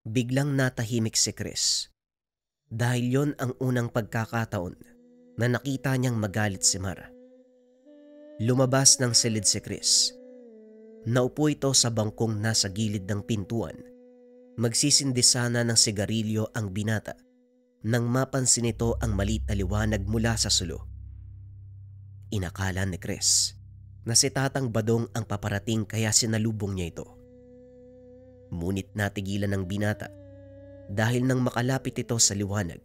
Biglang natahimik si Chris dahil yon ang unang pagkakataon na nakita niyang magalit si Mar. Lumabas ng silid si Chris. Naupo ito sa bangkong nasa gilid ng pintuan. Magsisindi sana ng sigarilyo ang binata nang mapansin ito ang maliit na liwanag mula sa sulo. Inakala ni Chris na si Tatang Badong ang paparating kaya sinalubong niya ito. Ngunit natigilan ng binata dahil nang makalapit ito sa liwanag,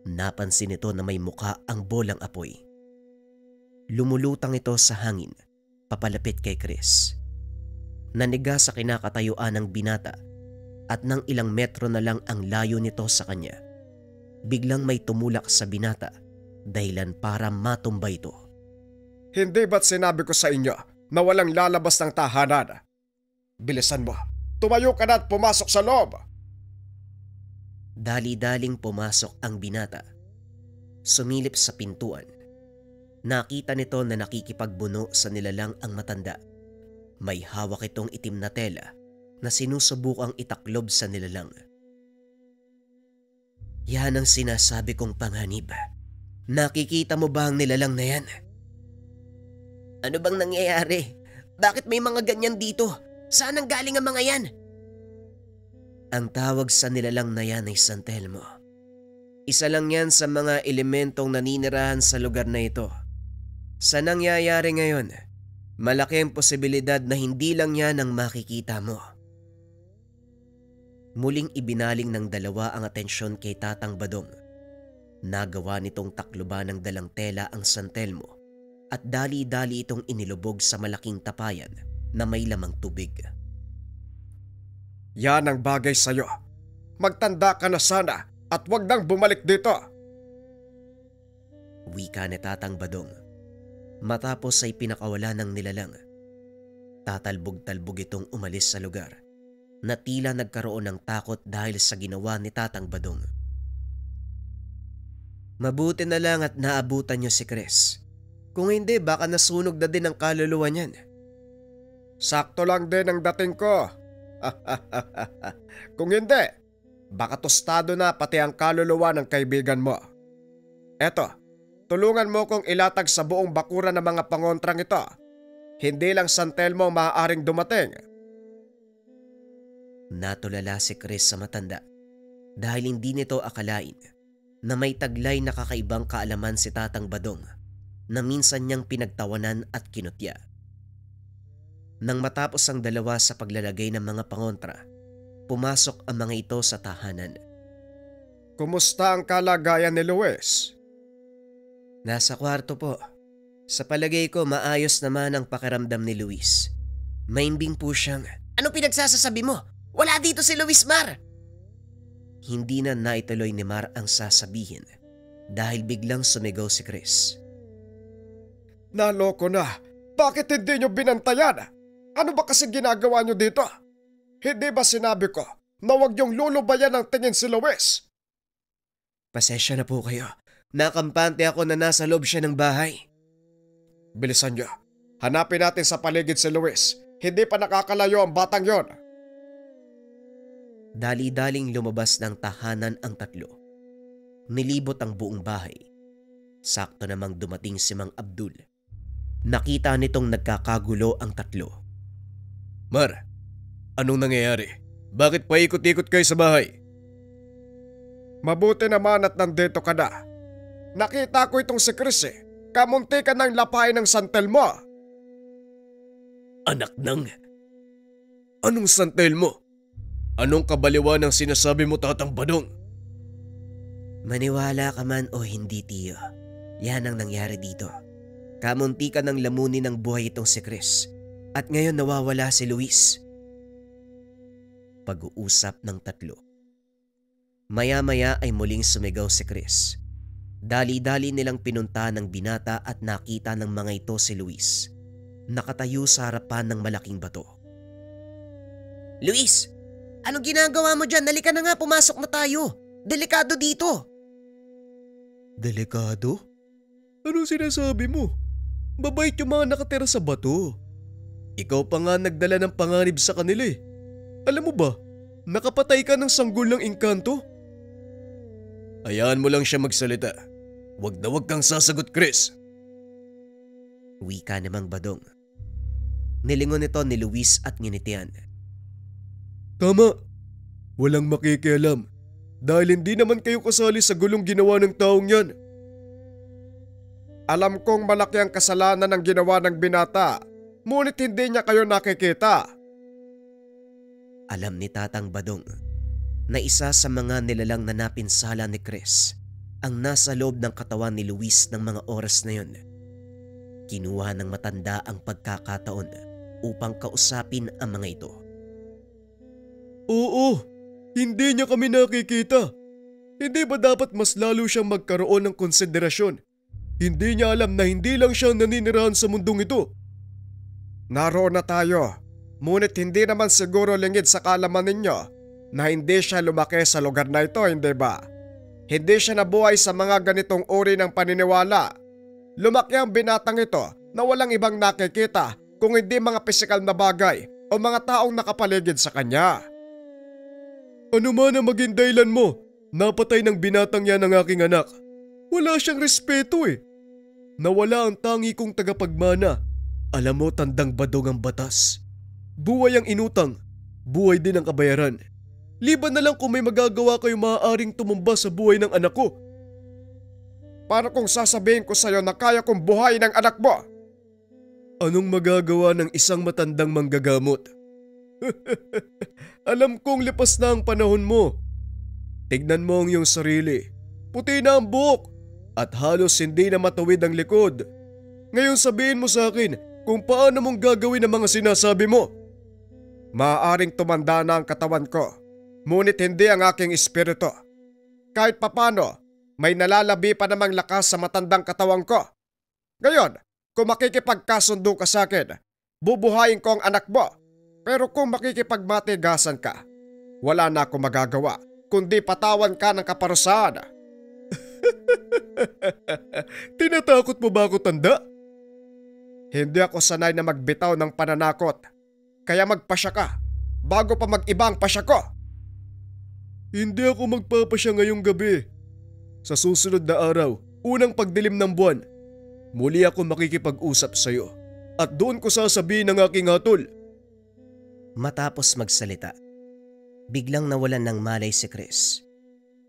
napansin ito na may mukha ang bolang apoy. Lumulutang ito sa hangin papalapit kay Chris. Naniga sa kinakatayuan ng binata at nang ilang metro na lang ang layo nito sa kanya, biglang may tumulak sa binata dahilan para matumba ito. Hindi ba't sinabi ko sa inyo na walang lalabas ng tahanan? Bilisan mo, tumayo ka na at pumasok sa loob. Dali-daling pumasok ang binata. Sumilip sa pintuan. Nakita nito na nakikipagbuno sa nilalang ang matanda. May hawak itong itim na tela na sinusubukang itaklob sa nilalang. Yan ang sinasabi kong panganib. Nakikita mo ba ang nilalang na yan? Ano bang nangyayari? Bakit may mga ganyan dito? Saan ang galing ang mga yan? Ang tawag sa nilalang na yan ay San Telmo. Isa lang yan sa mga elementong naninirahan sa lugar na ito. Sa nangyayari ngayon, malaki ang posibilidad na hindi lang yan ang makikita mo. Muling ibinaling ng dalawa ang atensyon kay Tatang Badong. Nagawa nitong takluban ng dalang tela ang San Telmo at dali-dali itong inilubog sa malaking tapayan na may lamang tubig. Yan ang bagay sa'yo. Magtanda ka na sana at wag nang bumalik dito. Wika ni Tatang Badong. Matapos ay pinakawala ng nilalang. Tatalbog-talbog itong umalis sa lugar na tila nagkaroon ng takot dahil sa ginawa ni Tatang Badong. Mabuti na lang at naabutan niyo si Chris. Kung hindi, baka nasunog na din ang kaluluwa niyan. Sakto lang din ang dating ko. Kung hindi, baka tostado na pati ang kaluluwa ng kaibigan mo. Eto, tulungan mo kong ilatag sa buong bakuran ng mga pangontrang ito. Hindi lang San Telmo maaaring dumating. Natulala si Chris sa matanda dahil hindi nito akalain na may taglay na kakaibang kaalaman si Tatang Badong na minsan niyang pinagtawanan at kinutya. Nang matapos ang dalawa sa paglalagay ng mga pangontra, pumasok ang mga ito sa tahanan. Kumusta ang kalagayan ni Luis? Nasa kwarto po. Sa palagay ko maayos naman ang pakiramdam ni Luis. Maimbing po siyang... Anong pinagsasasabi mo? Wala dito si Luis, Mar! Hindi na naituloy ni Mar ang sasabihin dahil biglang sumigaw si Chris. Naloko na! Bakit hindi nyo binantayan? Ano ba kasi ginagawa nyo dito? Hindi ba sinabi ko na huwag yung lulubayan ng tingin si Luis? Pasensya na po kayo. Nakampante ako na nasa loob siya ng bahay. Bilisan nyo. Hanapin natin sa paligid si Luis. Hindi pa nakakalayo ang batang yon. Dali-daling lumabas ng tahanan ang tatlo. Nilibot ang buong bahay. Sakto namang dumating si Mang Abdul. Nakita nitong nagkakagulo ang tatlo. Mar, anong nangyayari? Bakit paikot-ikot kayo sa bahay? Mabuti naman at nandito ka na. Nakita ko itong si Chris eh. Kamunti ka ng lapay ng San Telmo. Anak ng... Anong San Telmo? Anong kabaliwan ang sinasabi mo, Tatang Badong? Maniwala ka man o hindi, tiyo. Yan ang nangyari dito. Kamunti ka ng lamunin ng buhay itong si Chris. At ngayon nawawala si Luis. Pag-uusap ng tatlo. Maya-maya ay muling sumigaw si Chris. Dali-dali nilang pinunta ng binata at nakita ng mga ito si Luis. Nakatayo sa harapan ng malaking bato. Luis! Anong ginagawa mo dyan? Halika na nga, pumasok na tayo. Delikado dito. Delikado? Anong sinasabi mo? Mabait yung mga nakatira sa bato. Ikaw pa nga nagdala ng panganib sa kanila eh. Alam mo ba, Nakapatay ka ng sanggol ng engkanto? Hayaan mo lang siya magsalita. Wag na wag kang sasagot, Chris. Wika namang Badong. Nilingon ito ni Luis at nginitian. Tama. Walang makikialam. Dahil hindi naman kayo kasali sa gulong ginawa ng taong yan. Alam kong malaki ang kasalanan ng ginawa ng binata, ngunit hindi niya kayo nakikita. Alam ni Tatang Badong na isa sa mga nilalang na napinsala ni Chris ang nasa loob ng katawan ni Luis ng mga oras na yun. Kinuha ng matanda ang pagkakataon upang kausapin ang mga ito. Oo, hindi niya kami nakikita. Hindi ba dapat mas lalo siyang magkaroon ng konsiderasyon? Hindi niya alam na hindi lang siya naninirahan sa mundong ito. Naroon na tayo, ngunit hindi naman siguro lingid sa kalaman ninyo na hindi siya lumaki sa lugar na ito, hindi ba? Hindi siya nabuhay sa mga ganitong uri ng paniniwala. Lumaki ang binatang ito na walang ibang nakikita kung hindi mga pisikal na bagay o mga taong nakapaligid sa kanya. Ano man ang maging dahilan mo, napatay ng binatang yan ang aking anak. Wala siyang respeto eh. Nawala ang tangi kong tagapagmana. Alam mo, Tandang Badong, ang batas. Buhay ang inutang, buhay din ang kabayaran. Liban na lang kung may magagawa kayo maaaring tumumba sa buhay ng anak ko. Para kung sasabihin ko sa'yo na kaya kong buhayin ang anak mo. Anong magagawa ng isang matandang manggagamot? Alam kong lipas na ang panahon mo. Tignan mo ang iyong sarili. Puti na ang buhok at halos hindi na matuwid ang likod. Ngayon sabihin mo sa akin kung paano mong gagawin ang mga sinasabi mo. Maaaring tumanda na ang katawan ko, ngunit hindi ang aking espiritu. Kahit papano, may nalalabi pa namang lakas sa matandang katawan ko. Ngayon, kung makikipagkasundo ka sa akin, bubuhayin ko ang anak mo. Pero kung makikipagmatigasan ka, wala na akong magagawa kundi patawan ka ng kaparusahan. Tinatakot mo ba ako, tanda? Hindi ako sanay na magbitaw ng pananakot. Kaya magpasya ka bago pa mag-iba ang pasya ko. Hindi ako magpapasya ngayong gabi. Sa susunod na araw, unang pagdilim ng buwan, muli ako makikipag-usap sa iyo at doon ko sasabihin ang aking hatol. Matapos magsalita, biglang nawalan ng malay si Chris.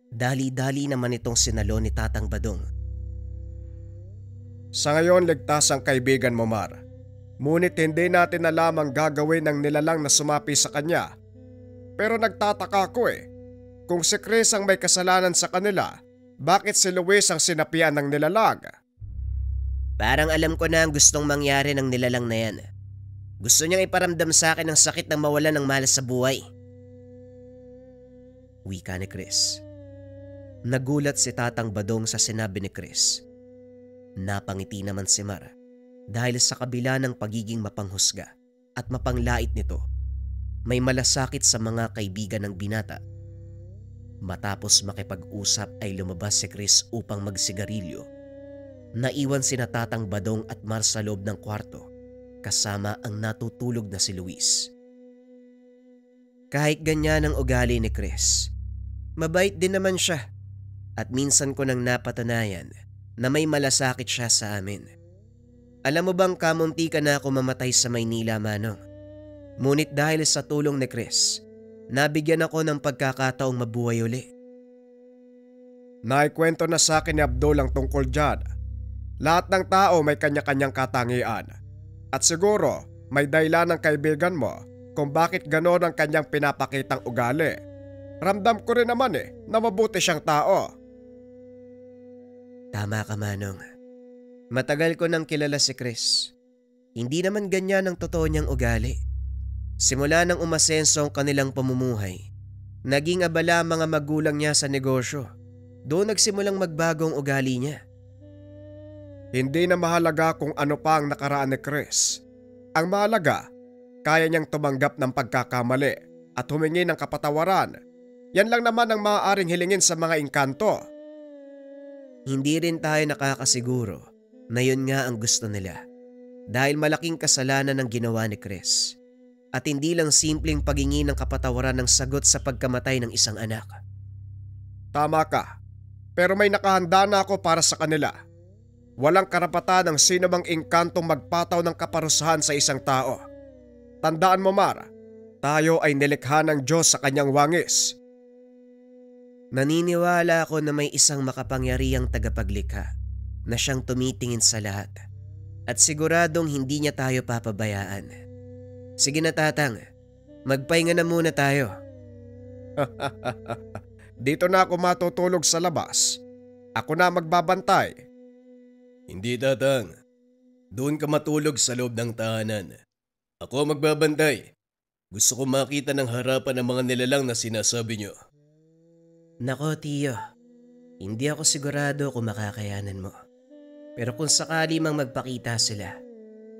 Dali-dali naman itong sinalo ni Tatang Badong. Sa ngayon, ligtas ang kaibigan mo, Mar. Ngunit hindi natin alam ang gagawin ng nilalang na sumapi sa kanya. Pero nagtataka ako kung si Chris ang may kasalanan sa kanila, bakit si Luis ang sinapian ng nilalang? Parang alam ko na ang gustong mangyari ng nilalang na yan. Gusto niyang iparamdam sa akin ang sakit ng mawalan ng mahal sa buhay. Wika ni Chris. Nagulat si Tatang Badong sa sinabi ni Chris. Napangiti naman si Mar dahil sa kabila ng pagiging mapanghusga at mapanglait nito, may malasakit sa mga kaibigan ng binata. Matapos makipag-usap ay lumabas si Chris upang magsigarilyo. Naiwan sina Tatang Badong at Mar sa loob ng kwarto kasama ang natutulog na si Luis. Kahit ganyan ang ugali ni Chris, mabait din naman siya. At minsan ko nang napatunayan na may malasakit siya sa amin. Alam mo bang kamunti ka na ako mamatay sa Maynila, Manong? Ngunit dahil sa tulong ni Chris, nabigyan ako ng pagkakataong mabuhay uli. Naikwento na sa akin ni Abdul ang tungkol dyan. Lahat ng tao may kanya-kanyang katangian. At siguro may dahilan ng kaibigan mo kung bakit ganon ang kanyang pinapakitang ugali. Ramdam ko rin naman na mabuti siyang tao. Tama ka, Manong. Matagal ko nang kilala si Chris. Hindi naman ganyan ang totoo niyang ugali. Simula nang umasenso ang kanilang pamumuhay, naging abala ang mga magulang niya sa negosyo. Doon nagsimulang magbago ang ugali niya. Hindi na mahalaga kung ano pa ang nakaraan ni Chris. Ang mahalaga, kaya niyang tumanggap ng pagkakamali at humingi ng kapatawaran. Yan lang naman ang maaaring hilingin sa mga engkanto. Hindi rin tayo nakakasiguro na yun nga ang gusto nila dahil malaking kasalanan ang ginawa ni Chris. at hindi lang simpleng paghingi ng kapatawaran ng sagot sa pagkamatay ng isang anak. Tama ka, pero may nakahanda na ako para sa kanila. Walang karapatan ng sino mang engkantong magpataw ng kaparusahan sa isang tao. Tandaan mo, Mar, tayo ay nilikha ng Diyos sa kanyang wangis. Naniniwala ako na may isang makapangyarihang tagapaglikha na siyang tumitingin sa lahat at siguradong hindi niya tayo papabayaan. Sige na, Tatang, magpahinga na muna tayo. Dito na ako matutulog sa labas. Ako na magbabantay. Hindi, Tatang. Doon ka matulog sa loob ng tahanan. Ako magbabantay. Gusto ko makita ng harapan ng mga nilalang na sinasabi nyo. Nako, Tiyo. Hindi ako sigurado kung makakayanan mo. Pero kung sakali mang magpakita sila,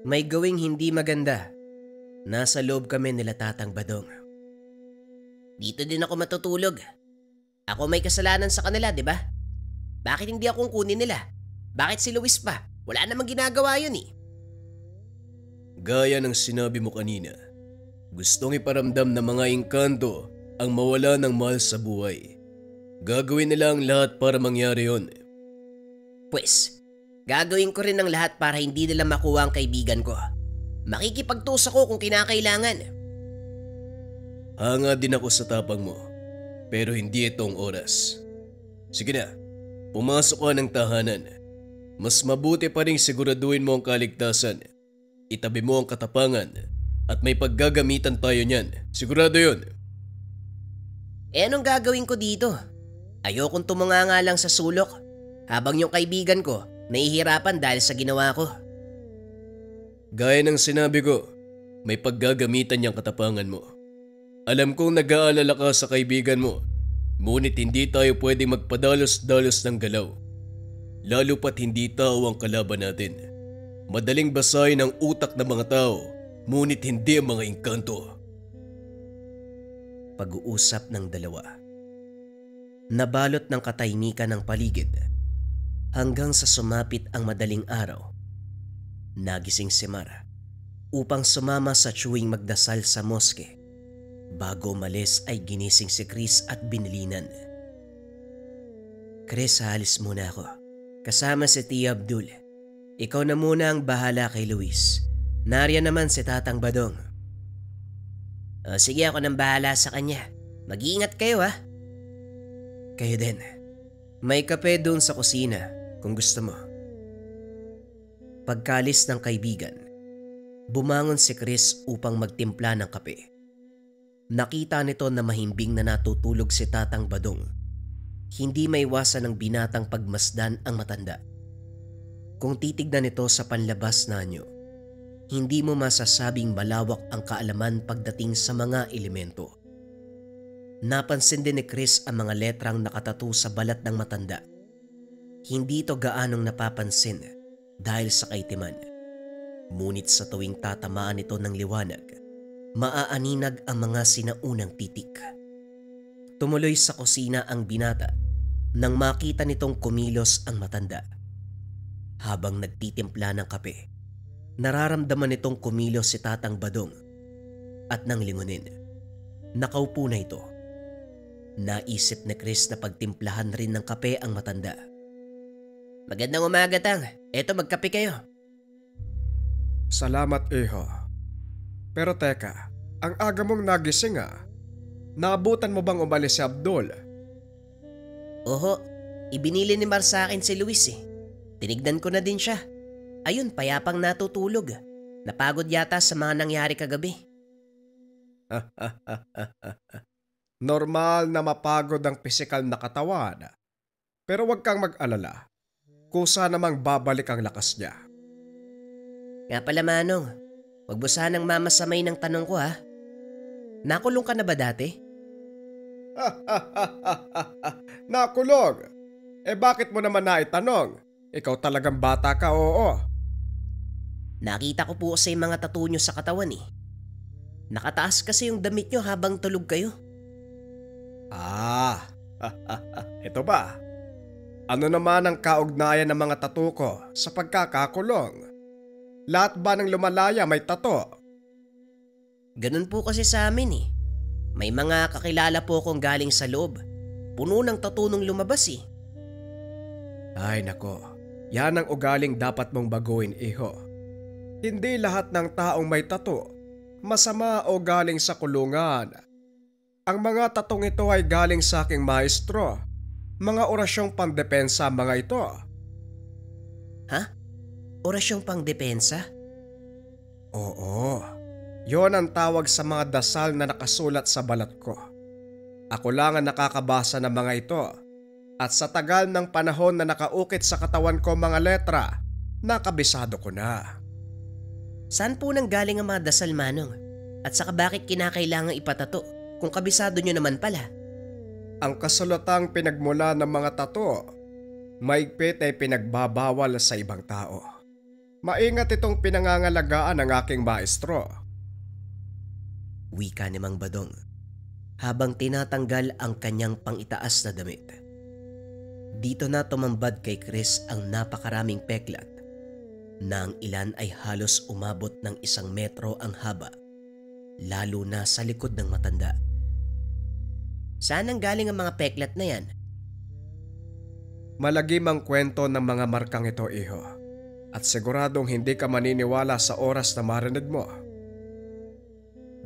may gawing hindi maganda. Nasa loob kami nila Tatang Badong. Dito din ako matutulog. Ako may kasalanan sa kanila, di ba? Bakit hindi akong kunin nila? Bakit si Luis pa? Wala namang ginagawa yun eh. Gaya ng sinabi mo kanina, gustong iparamdam ng mga engkanto ang mawala ng mahal sa buhay. Gagawin nila ang lahat para mangyari yon. Pues, gagawin ko rin ang lahat para hindi nila makuha ang kaibigan ko. Makikipagtusa ko kung kinakailangan. Hanga din ako sa tapang mo, pero hindi itong oras. Sige na, pumasok ka ng tahanan. Mas mabuti pa rin siguraduhin mo ang kaligtasan. Itabi mo ang katapangan at may paggagamitan tayo niyan. Sigurado yun. Anong gagawin ko dito? Ayokong tumunganga lang sa sulok habang yung kaibigan ko nahihirapan dahil sa ginawa ko. Gaya ng sinabi ko, may paggagamitan niyang katapangan mo. Alam kong nag-aalala ka sa kaibigan mo, ngunit hindi tayo pwedeng magpadalos-dalos ng galaw. Lalo pat hindi tao ang kalaban natin. Madaling basahin ang utak ng mga tao, ngunit hindi ang mga engkanto. Pag-uusap ng dalawa. Nabalot ng katahimikan ng paligid hanggang sa sumapit ang madaling araw. Nagising si Mar upang sumama sa tuwing magdasal sa moske. Bago umalis ay ginising si Chris at binilinan. Chris, halis muna ako. Kasama si Tia Abdul. Ikaw na muna ang bahala kay Luis. Nariyan naman si Tatang Badong. Sige, ako nang bahala sa kanya. Mag-iingat kayo ha. Kayo din. May kape doon sa kusina kung gusto mo. Pagkalis ng kaibigan, bumangon si Chris upang magtimpla ng kape. Nakita nito na mahimbing na natutulog si Tatang Badong. Hindi maiwasan ng binatang pagmasdan ang matanda. Kung titignan ito sa panlabas na anyo, hindi mo masasabing malawak ang kaalaman pagdating sa mga elemento. Napansin din ni Chris ang mga letrang nakatato sa balat ng matanda. Hindi ito gaanong napapansin dahil sa kaitiman. Ngunit sa tuwing tatamaan ito ng liwanag, maaaninag ang mga sinaunang titik. Tumuloy sa kusina ang binata nang makita nitong kumilos ang matanda. Habang nagtitimpla ng kape, nararamdaman nitong kumilos si Tatang Badong at nang lingunin, nakaupo na ito. Naisip ni Chris na pagtimplahan rin ng kape ang matanda. Magandang umaga, Tang. Eto, magkape kayo. Salamat, Iho. Pero teka, ang aga mong nagising ah. Naabutan mo bang umalis si Abdul? Oho, ibinili ni Mar sa akin si Luis eh. Tinignan ko na din siya. Ayun, payapang natutulog. Napagod yata sa mga nangyari kagabi. Normal na mapagod ang pisikal na katawan. Pero huwag kang mag-alala. Kusa namang babalik ang lakas niya. Nga pala, Manong, huwag mo sanang mamasamay ng tanong ko ha. Nakulong ka na ba dati? Nakulog? Bakit mo naman naitanong? Ikaw talagang bata ka, oo. Nakita ko po sa mga tattoo nyo sa katawan eh. Nakataas kasi yung damit nyo habang tulog kayo. Ito ba? Ano naman ang kaugnayan ng mga tattoo ko sa pagkakakulong? Lahat ba ng lumalaya may tattoo? Ganun po kasi sa amin eh. May mga kakilala po akong galing sa loob. Puno ng tattoo nung lumabas eh. Ay nako, yan ang ugaling dapat mong baguhin, iho. Hindi lahat ng taong may tattoo masama o galing sa kulungan. Ang mga tatong ito ay galing sa aking maestro. Mga orasyong pandepensa mga ito. Ha? Orasyong pang depensa? Oo, yon ang tawag sa mga dasal na nakasulat sa balat ko. Ako lang ang nakakabasa ng mga ito. At sa tagal ng panahon na nakaukit sa katawan ko mga letra, nakabisado ko na. Saan po nang galing ang mga dasal, Manong? At saka bakit kinakailangang ipatato kung kabisado nyo naman pala? Ang kasulatang pinagmula ng mga tato, maigpit ay pinagbabawal sa ibang tao. Maingat itong pinangangalagaan ng aking maestro. Wika ni Mang Badong habang tinatanggal ang kanyang pangitaas na damit. Dito na tumambad kay Chris ang napakaraming peklat na ang ilan ay halos umabot ng 1 metro ang haba, lalo na sa likod ng matanda. Saan ang galing ang mga peklat na yan? Malagim ang kwento ng mga markang ito, iho. At siguradong hindi ka maniniwala sa oras na marinig mo.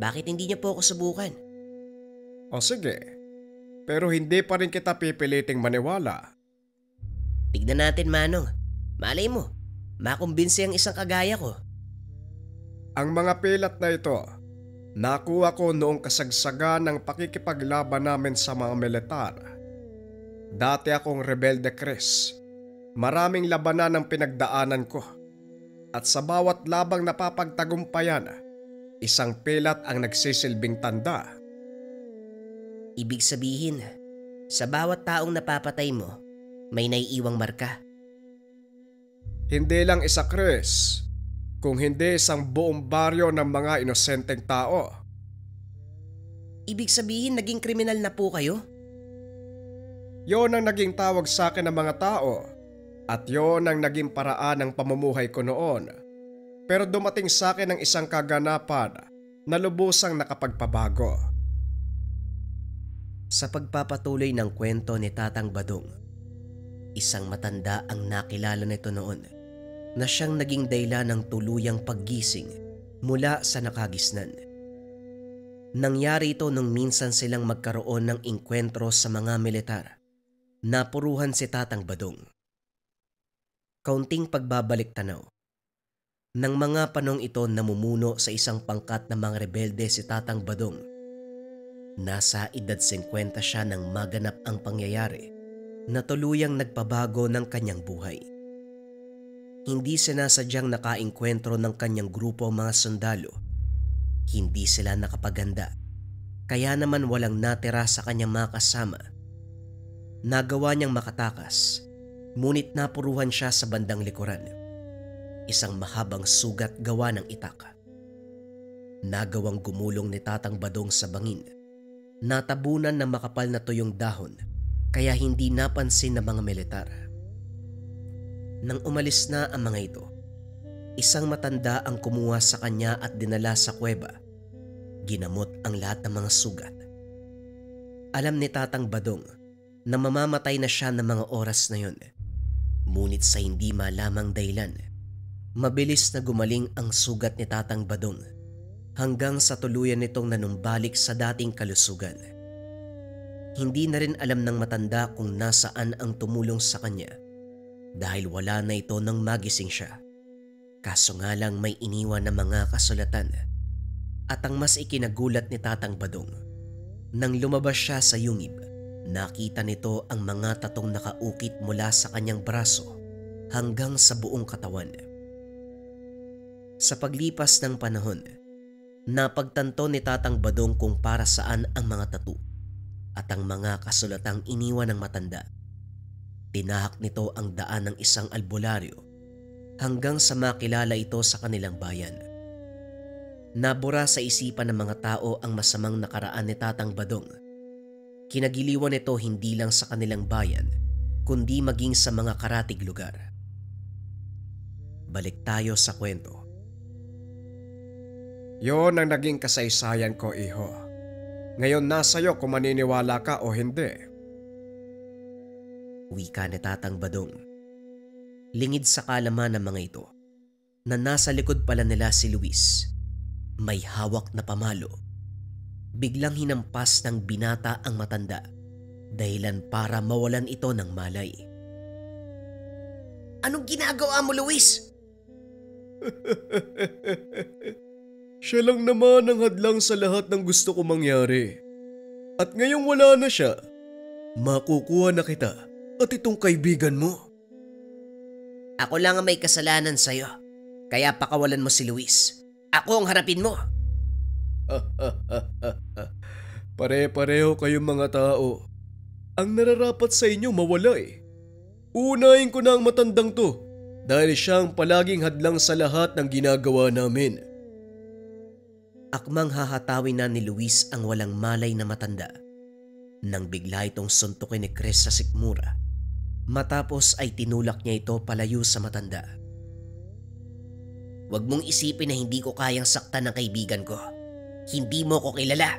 Bakit hindi niyo po ako subukan? O sige, pero hindi pa rin kita pipiliting maniwala. Tignan natin, Manong. Malay mo, makumbinsi ang isang kagaya ko. Ang mga pilat na ito, nakuha ko noong kasagsagan ng pakikipaglaban namin sa mga militar. Dati akong rebelde, Chris. Maraming labanan ang pinagdaanan ko. At sa bawat labang napapagtagumpayan, isang pilat ang nagsisilbing tanda. Ibig sabihin, sa bawat taong napapatay mo, may naiiwang marka. Hindi lang isa, Chris, kung hindi isang buong baryo ng mga inosenteng tao. Ibig sabihin naging kriminal na po kayo? Yon ang naging tawag sa akin ng mga tao at yon ang naging paraan ng pamumuhay ko noon. Pero dumating sa akin ang isang kaganapan na lubusang nakapagpabago. Sa pagpapatuloy ng kwento ni Tatang Badong, isang matanda ang nakilala nito noon na siyang naging dahilan ng tuluyang paggising mula sa nakagisnan. Nangyari ito nung minsan silang magkaroon ng inkwentro sa mga militar. Napuruhan si Tatang Badong. Kaunting pagbabalik tanaw. Nang mga panong ito namumuno sa isang pangkat ng mga rebelde si Tatang Badong. Nasa edad 50 siya nang maganap ang pangyayari na tuluyang nagpabago ng kanyang buhay. Hindi sinasadyang nakainkwentro ng kanyang grupo mga sundalo. Hindi sila nakapaganda, kaya naman walang natira sa kanyang mga kasama. Nagawa niyang makatakas, ngunit napuruhan siya sa bandang likuran. Isang mahabang sugat gawa ng itak. Nagawang gumulong ni Tatang Badong sa bangin. Natabunan ng makapal na tuyong dahon, kaya hindi napansin ng mga militar. Nang umalis na ang mga ito, isang matanda ang kumuha sa kanya at dinala sa kuweba. Ginamot ang lahat ng mga sugat. Alam ni Tatang Badong na mamamatay na siya ng mga oras na yun. Ngunit sa hindi malamang dahilan, mabilis na gumaling ang sugat ni Tatang Badong hanggang sa tuluyan nitong nanumbalik sa dating kalusugan. Hindi na rin alam ng matanda kung nasaan ang tumulong sa kanya dahil wala na ito nang magising siya. Kaso nga lang may iniwan na mga kasulatan. At ang mas ikinagulat ni Tatang Badong, nang lumabas siya sa yungib, nakita nito ang mga tatong nakaukit mula sa kanyang braso hanggang sa buong katawan. Sa paglipas ng panahon, napagtanto ni Tatang Badong kung para saan ang mga tattoo at ang mga kasulatang iniwan ng matanda. Tinahak nito ang daan ng isang albularyo hanggang sa makilala ito sa kanilang bayan. Nabura sa isipan ng mga tao ang masamang nakaraan ni Tatang Badong. Kinagiliwan nito hindi lang sa kanilang bayan, kundi maging sa mga karatig lugar. Balik tayo sa kwento. Yon ang naging kasaysayan ko, iho. Ngayon nasa iyo kung maniniwala ka o hindi. Wika ni Tatang Badong. Lingid sa kalaman ng mga ito na nasa likod pala nila si Luis. May hawak na pamalo. Biglang hinampas ng binata ang matanda, dahilan para mawalan ito ng malay. Anong ginagawa mo, Luis? Siya lang naman ang hadlang sa lahat ng gusto ko mangyari. At ngayong wala na siya, makukuha na kita at itong kaibigan mo. Ako lang ang may kasalanan sa'yo, kaya pakawalan mo si Luis. Ako ang harapin mo. Pare-pareho kayong mga tao. Ang nararapat sa inyo mawala eh. Unahin ko na ang matandang to dahil siya ang palaging hadlang sa lahat ng ginagawa namin. Akmang hahatawin na ni Luis ang walang malay na matanda nang bigla itong suntukin ni Chris sa sikmura. Matapos ay tinulak niya ito palayo sa matanda. Huwag mong isipin na hindi ko kayang saktan ng kaibigan ko. Hindi mo ko kilala.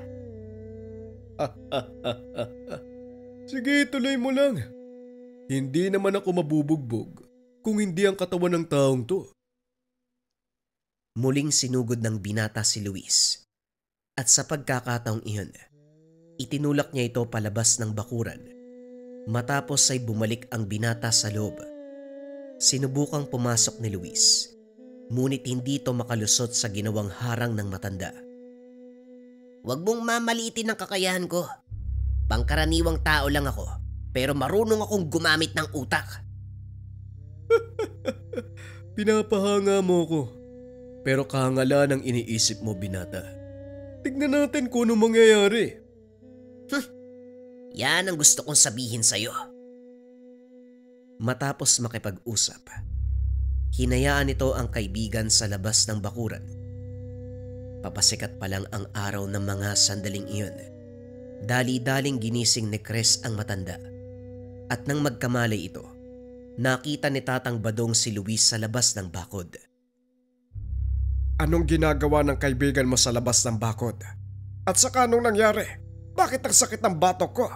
Sige, tuloy mo lang. Hindi naman ako mabubugbog kung hindi ang katawan ng taong to. Muling sinugod ng binata si Luis. At sa pagkakataong iyon, itinulak niya ito palabas ng bakuran. Matapos ay bumalik ang binata sa loob. Sinubukang pumasok ni Luis, ngunit hindi ito makalusot sa ginawang harang ng matanda. Huwag mong mamaliitin ang kakayahan ko. Pangkaraniwang tao lang ako, pero marunong akong gumamit ng utak. Pinapahanga mo ko, pero kahangalan ang iniisip mo, binata. Tignan natin kung ano mangyayari. Yan ang gusto kong sabihin sa'yo. Matapos makipag-usap, hinayaan nito ang kaibigan sa labas ng bakuran. Papasikat pa lang ang araw ng mga sandaling iyon. Dali-daling ginising ni Chris ang matanda. At nang magkamalay ito, nakita ni Tatang Badong si Luis sa labas ng bakod. Anong ginagawa ng kaibigan mo sa labas ng bakod? At saka anong nangyari? Bakit ang sakit ng batok ko?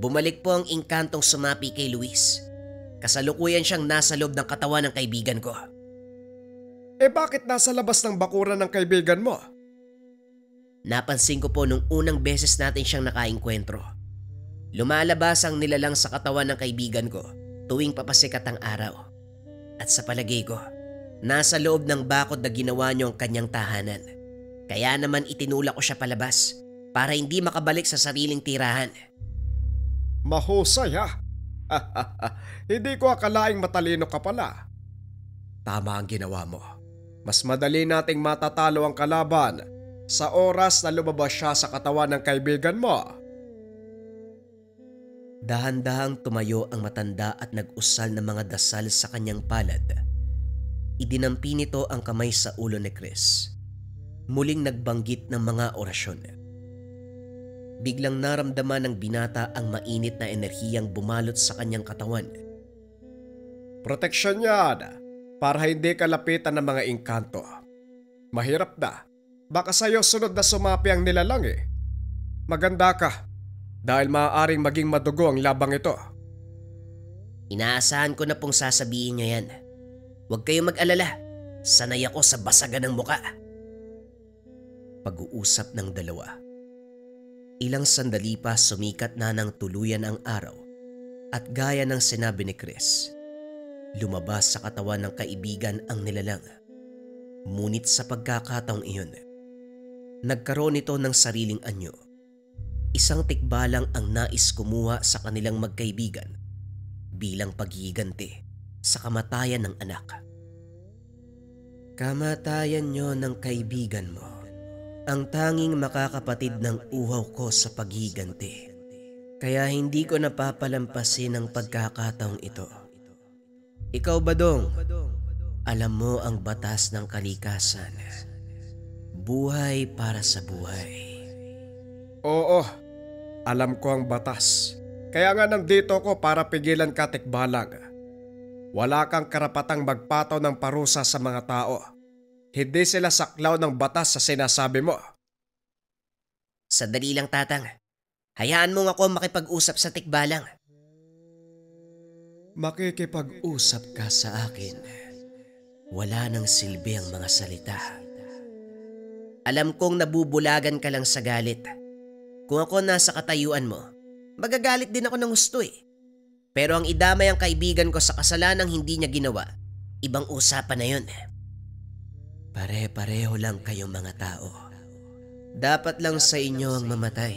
Bumalik po ang inkantong sumapi kay Luis. Kasalukuyan siyang nasa loob ng katawan ng kaibigan ko. Eh bakit nasa labas ng bakuran ng kaibigan mo? Napansin ko po nung unang beses natin siyang nakaengkwentro. Lumalabas ang nilalang sa katawan ng kaibigan ko tuwing papasikat ang araw. At sa palagay ko, nasa loob ng bakod na ginawa niyo ang kanyang tahanan. Kaya naman itinulak ko siya palabas para hindi makabalik sa sariling tirahan. Mahusay ha? Hindi ko akalaing matalino ka pala. Tama ang ginawa mo. Mas madali nating matatalo ang kalaban sa oras na lumabas siya sa katawan ng kaibigan mo. Dahan-dahang tumayo ang matanda at nag-usal ng mga dasal sa kanyang palad. Idinampi nito ang kamay sa ulo ni Chris. Muling nagbanggit ng mga orasyon. Biglang naramdaman ng binata ang mainit na enerhiyang bumalot sa kanyang katawan. Proteksyon yan para hindi ka lapitan ng mga engkanto. Mahirap na. Baka sa'yo sunod na sumapi ang nilalang eh. Maganda ka dahil maaaring maging madugo ang labang ito. Inaasahan ko na pong sasabihin niyo yan. Huwag kayong mag-alala. Sanay ako sa basagan ng muka. Pag-uusap ng dalawa. Ilang sandali pa sumikat na ng tuluyan ang araw at gaya ng sinabi ni Chris, lumabas sa katawan ng kaibigan ang nilalang. Ngunit sa pagkakataong iyon, nagkaroon ito ng sariling anyo. Isang tikbalang ang nais kumuha sa kanilang magkaibigan bilang paghihiganti sa kamatayan ng anak. Kamatayan niyo ng kaibigan mo, ang tanging makakapatid ng uhaw ko sa paghihiganti. Kaya hindi ko napapalampasin ang pagkakataong ito. Ikaw, Badong, alam mo ang batas ng kalikasan. Buhay para sa buhay. Oo, alam ko ang batas. Kaya nga nandito ko para pigilan ka, tikbalang. Wala kang karapatang magpataw ng parusa sa mga tao. Hindi sila saklaw ng batas sa sinasabi mo. Sandali lang, Tatang. Hayaan mo ako makipag-usap sa tikbalang. Makikipag-usap ka sa akin. Wala nang silbi ang mga salita. Alam kong nabubulagan ka lang sa galit. Kung ako nasa katayuan mo, magagalit din ako ng gusto eh. Pero ang idamay ang kaibigan ko sa kasalanang hindi niya ginawa, ibang usapan na yun. Pare-pareho lang kayong mga tao. Dapat lang sa inyo ang mamatay.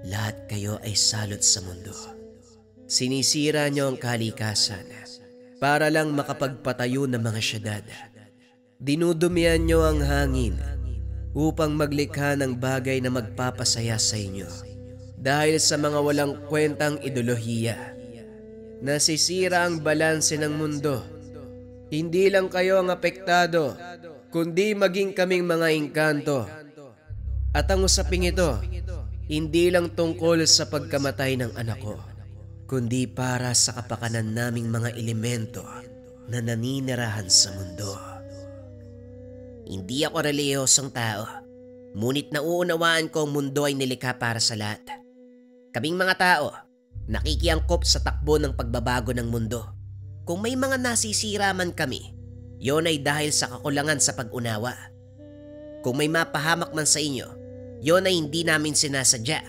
Lahat kayo ay salot sa mundo. Sinisira niyo ang kalikasan para lang makapagpatayo ng mga syudad. Dinudumihan niyo ang hangin upang maglikha ng bagay na magpapasaya sa inyo. Dahil sa mga walang kwentang ideolohiya, nasisira ang balanse ng mundo. Hindi lang kayo ang apektado, kundi maging kaming mga engkanto. At ang usaping ito, hindi lang tungkol sa pagkamatay ng anak ko, kundi para sa kapakanan naming mga elemento na naninirahan sa mundo. Hindi ako relihiyosong tao, ngunit nauunawaan ko ang mundo ay nilikha para sa lahat. Kaming mga tao, nakikiangkop sa takbo ng pagbabago ng mundo. Kung may mga nasisira man kami, yon ay dahil sa kakulangan sa pag-unawa. Kung may mapahamak man sa inyo, yon ay hindi namin sinasadya.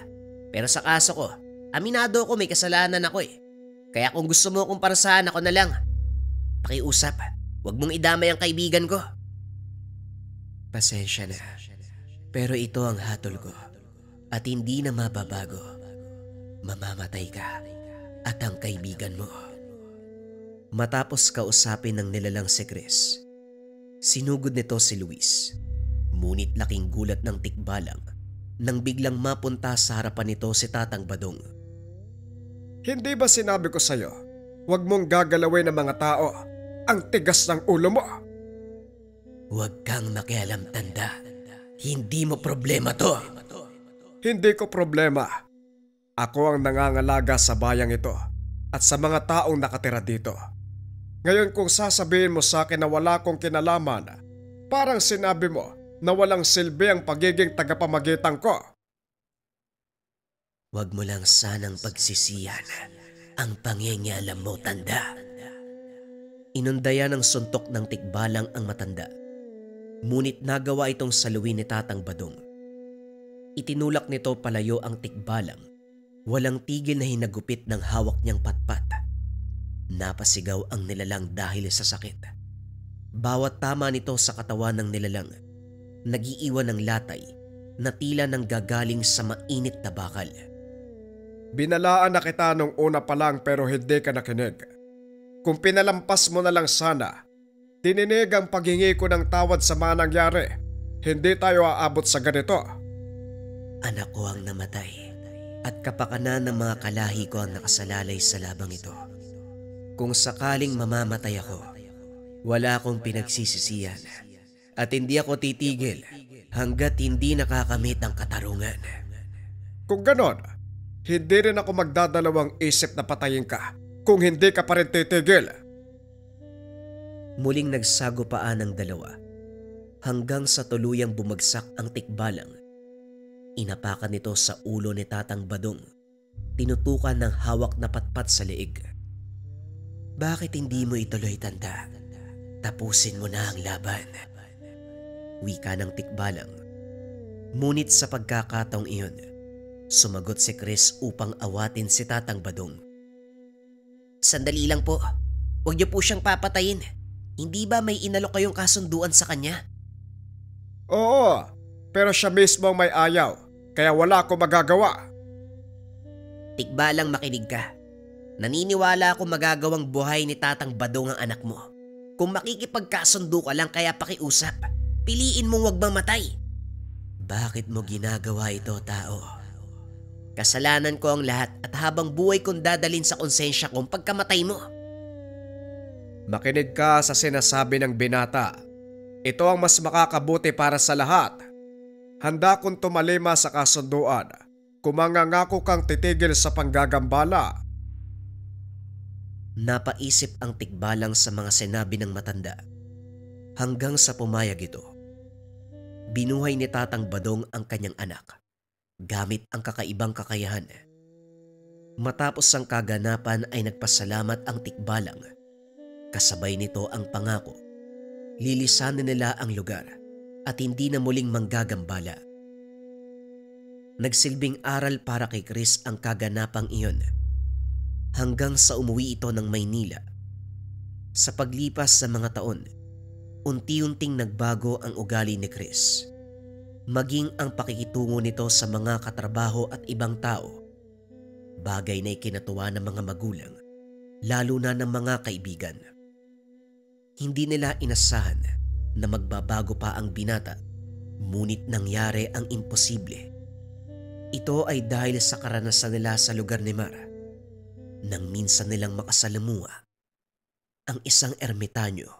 Pero sa kaso ko, aminado ko may kasalanan ako eh. Kaya kung gusto mo kong parasahan, ako na lang. Pakiusap, huwag mong idamay ang kaibigan ko. Pasensya na, pero ito ang hatol ko at hindi na mababago. Mamamatay ka at ang kaibigan mo. Matapos kausapin ng nilalang si Chris, sinugod nito si Luis. Ngunit laking gulat ng tikbalang nang biglang mapunta sa harapan nito si Tatang Badong. Hindi ba sinabi ko sa'yo, huwag mong gagalawin ng mga tao, ang tigas ng ulo mo? Huwag kang makialam, tanda. Hindi mo problema to. Hindi ko problema. Ako ang nangangalaga sa bayang ito at sa mga taong nakatira dito. Ngayon kung sasabihin mo sa akin na wala akong kinalaman, parang sinabi mo na walang silbi ang pagiging tagapamagitan ko. Huwag mo lang sanang pagsisiyan ang pangingialam mo, tanda. Inundaya ng suntok ng tikbalang ang matanda. Ngunit nagawa itong saluin ni Tatang Badong. Itinulak nito palayo ang tikbalang. Walang tigil na hinagupit ng hawak niyang patpat. Napasigaw ang nilalang dahil sa sakit. Bawat tama nito sa katawan ng nilalang, nagiiwan ng latay na tila nang gagaling sa mainit na bakal. Binalaan na kita nung una pa lang pero hindi ka nakinig. Kung pinalampas mo na lang sana, tininig ang paghingi ko ng tawad sa mga nangyari, hindi tayo aabot sa ganito. Anak ko ang namatay at kapakanan ng mga kalahi ko ang nakasalalay sa labang ito. Kung sakaling mamamatay ako, wala akong pinagsisisihan at hindi ako titigil hanggat hindi nakakamit ang katarungan. Kung ganon, hindi rin ako magdadalawang isip na patayin ka kung hindi ka pa rin titigil. Muling nagsagupaan ang dalawa hanggang sa tuluyang bumagsak ang tikbalang. Inapakan nito sa ulo ni Tatang Badong, tinutukan ng hawak na patpat sa leeg. Bakit hindi mo ituloy, tanda? Tapusin mo na ang laban. Wika ng tikbalang. Ngunit sa pagkakataong iyon, sumagot si Chris upang awatin si Tatang Badong. Sandali lang po. Huwag niyo po siyang papatayin. Hindi ba may inalok kayong kasunduan sa kanya? Oo, pero siya mismo ang may ayaw, kaya wala akong magagawa. Tikbalang makinig ka. Naniniwala ako magagawang buhay ni Tatang Badong ang anak mo. Kung makikipagkasundo ka lang kaya pakiusap, piliin mong wag mamatay. Bakit mo ginagawa ito, tao? Kasalanan ko ang lahat at habang buhay kong dadalin sa konsensya kong pagkamatay mo. Makinig ka sa sinasabi ng binata. Ito ang mas makakabuti para sa lahat. Handa kong tumalima sa kasunduan kung mangangako kang titigil sa panggagambala. Napaisip ang tikbalang sa mga sinabi ng matanda. Hanggang sa pumayag ito. Binuhay ni Tatang Badong ang kanyang anak gamit ang kakaibang kakayahan. Matapos ang kaganapan ay nagpasalamat ang tikbalang. Kasabay nito ang pangako. Lilisanin nila ang lugar at hindi na muling manggagambala. Nagsilbing aral para kay Chris ang kaganapang iyon. Hanggang sa umuwi ito ng Maynila. Sa paglipas sa mga taon, unti-unting nagbago ang ugali ni Chris. Maging ang pakikitungo nito sa mga katrabaho at ibang tao. Bagay na ikinatuwa ng mga magulang, lalo na ng mga kaibigan. Hindi nila inasahan na magbabago pa ang binata, ngunit nangyari ang imposible. Ito ay dahil sa karanasan nila sa lugar ni Mar, nang minsan nilang makasalamuha ang isang ermitanyo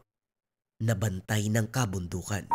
na bantay ng kabundukan.